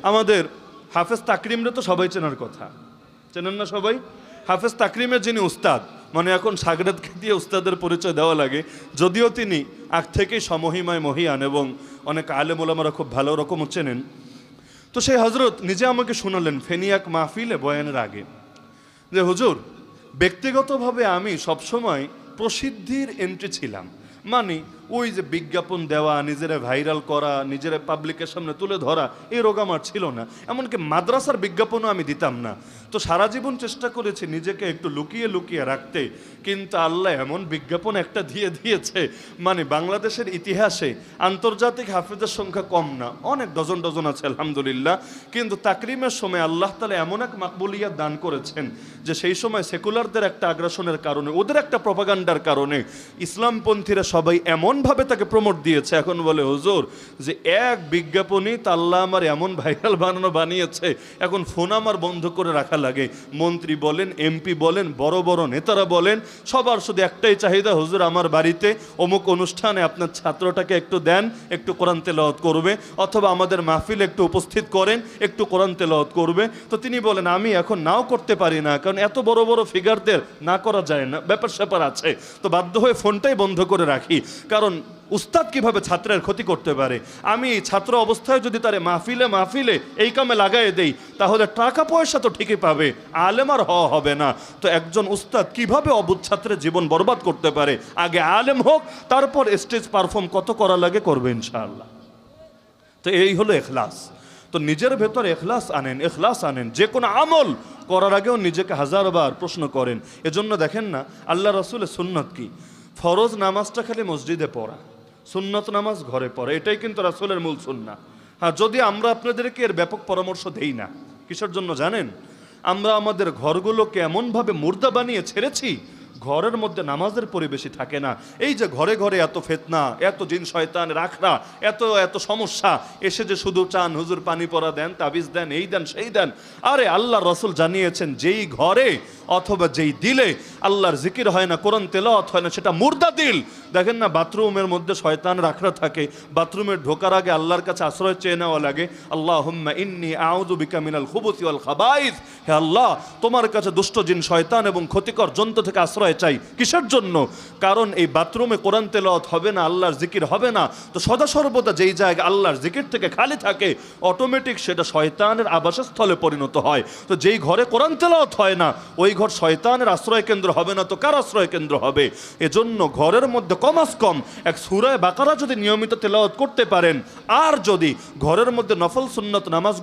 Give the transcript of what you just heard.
আমাদের হাফেজ তাকরিমরে তো সবাই চেনার কথা, চেনেন না সবাই? হাফেজ তাকরিমের যিনি উস্তাদ, মানে এখন সাগরেদকে দিয়ে উস্তাদের পরিচয় দেওয়া লাগে, যদিও তিনি আগ থেকেই সমহিমায় মহিয়ান এবং অনেক আলেম ওলামারা খুব ভালো রকম চেনেন। তো সেই হজরত নিজে আমাকে শোনালেন ফেনিয়াক মাহফিলে বয়ানের আগে যে হুজুর, ব্যক্তিগতভাবে আমি সবসময় প্রসিদ্ধির এন্ট্রি ছিলাম, মানে ওই যে বিজ্ঞাপন দেওয়া, নিজেরা ভাইরাল করা, নিজেরা পাবলিকের সামনে তুলে ধরা, এই রোগ আমার ছিল না। এমনকি মাদ্রাসার বিজ্ঞাপনও আমি দিতাম না। তো সারা জীবন চেষ্টা করেছি নিজেকে একটু লুকিয়ে লুকিয়ে রাখতে, কিন্তু আল্লাহ এমন বিজ্ঞাপন একটা দিয়ে দিয়েছে, মানে বাংলাদেশের ইতিহাসে আন্তর্জাতিক হাফেজের সংখ্যা কম না, অনেক ডজন ডজন আছে আলহামদুলিল্লাহ। কিন্তু তাকরিমের সময় আল্লাহ তাআলা এমন এক মাকবুলিয়াত দান করেছেন যে সেই সময় সেকুলারদের একটা আগ্রাসনের কারণে, ওদের একটা প্রপাগান্ডার কারণে ইসলামপন্থীরা সবাই এমনভাবে তাকে প্রমোট দিয়েছে, এখন বলে হুজুর যে এক বিজ্ঞাপনই তা আল্লাহ আমার এমন ভাইরাল বানিয়েছে, এখন ফোন আমার বন্ধ করে রাখা লাগে। মন্ত্রী বলেন, এমপি বলেন, বড় বড় নেতারা বলেন, সবার শুধু একটাই চাহিদা, হুজুর আমার বাড়িতে অমুক অনুষ্ঠানে আপনার ছাত্রটাকে একটু দেন, একটু কোরআন তেলাওয়াত করবে, অথবা আমাদের মাহফিলে একটু উপস্থিত করেন, একটু কোরআন তেলাওয়াত করবে। তো তিনি বলেন আমি এখন নাও করতে পারি না, কারণ এত বড় বড় ফিগারদের না করা যায় না, ব্যাপার স্যাপার আছে। তো বাধ্য হয়ে ফোনটাই বন্ধ করে রাখি, কারণ উস্তাদ কিভাবে ছাত্রের ক্ষতি করতে পারে। আমি ছাত্র অবস্থায় যদি তারে মাহফিলে এই কামে লাগাই দেই, তাহলে টাকা পয়সা তো ঠিকই পাবে, আলেম আর হওয়া হবে না। তো একজন উস্তাদ কিভাবে অবুঝ ছাত্রের জীবন বরবাদ করতে পারে? আগে আলেম হোক, তারপর স্টেজ পারফর্ম কত করা লাগে করবে ইনশাআল্লাহ। তো এই হলো এখলাস। তো নিজের ভেতর এখলাস আনেন, যে কোনো আমল করার আগেও নিজেকে হাজারবার প্রশ্ন করেন। এজন্য দেখেন না আল্লাহ রাসূলের সুন্নত কি, ফরজ নামাজটা খালি মসজিদে পড়া, সুন্নত নামাজ ঘরে পড়া, এটাই কিন্তু রাসূলের মূল সুন্নাহ। হ্যাঁ, যদি আমরা আপনাদেরকে এর ব্যাপক পরামর্শ দেই না, কিসের জন্য জানেন? আমরা আমাদের ঘরগুলোকে এমনভাবে মুর্দা বানিয়ে ছেড়েছি, ঘরের মধ্যে নামাজের পরিবেশই থাকে না। এই যে ঘরে ঘরে এত ফিতনা, এত জিন শয়তান রাখরা, এত এত সমস্যা, এসে যে শুধু চান হুজুর পানি পড়া দেন, তাবিজ দেন, এই দেন সেই দেন। আরে আল্লাহর রাসূল জানিয়েছেন যেই ঘরে অথবা যেই দিলে আল্লাহর জিকির হয় না, কোরআন তেলাওয়াত হয় না, সেটা মুর্দা দিল। দেখেন না বাথরুমের মধ্যে শয়তান রাখরা থাকে, বাথরুমে ঢোকার আগে আল্লাহর কাছে আশ্রয় চেয়ে নেওয়া লাগে, আল্লাহুম্মা ইন্নী আউযু বিকা মিনাল খুবুসি ওয়াল খাবাইস, হে আল্লাহ তোমার কাছে দুষ্ট জিন শয়তান এবং ক্ষতিকর জন্তু থেকে আশ্রয় চাই। কিসের জন্য? কারণ এই বাথরুমে কোরআন তেলাওয়াত হবে না, আল্লাহর জিকির হবে না, তো সদা সর্বদা যেই জায়গা আল্লাহর জিকির থেকে খালি থাকে, অটোমেটিক সেটা শয়তানের আবাসস্থলে পরিণত হয়। তো যেই ঘরে কোরআন তেলাওয়াত হয় না, ওই ঘর শয়তানের আশ্রয় কেন্দ্র হবে না, তো কার আশ্রয় কেন্দ্র হবে? এজন্য ঘরের মধ্যে কমাস কম এক সূরা বাকারা যদি নিয়মিত তেলাওয়াত করতে পারেন, আর যদি ঘরের মধ্যে নফল সুন্নত নামাজগুলো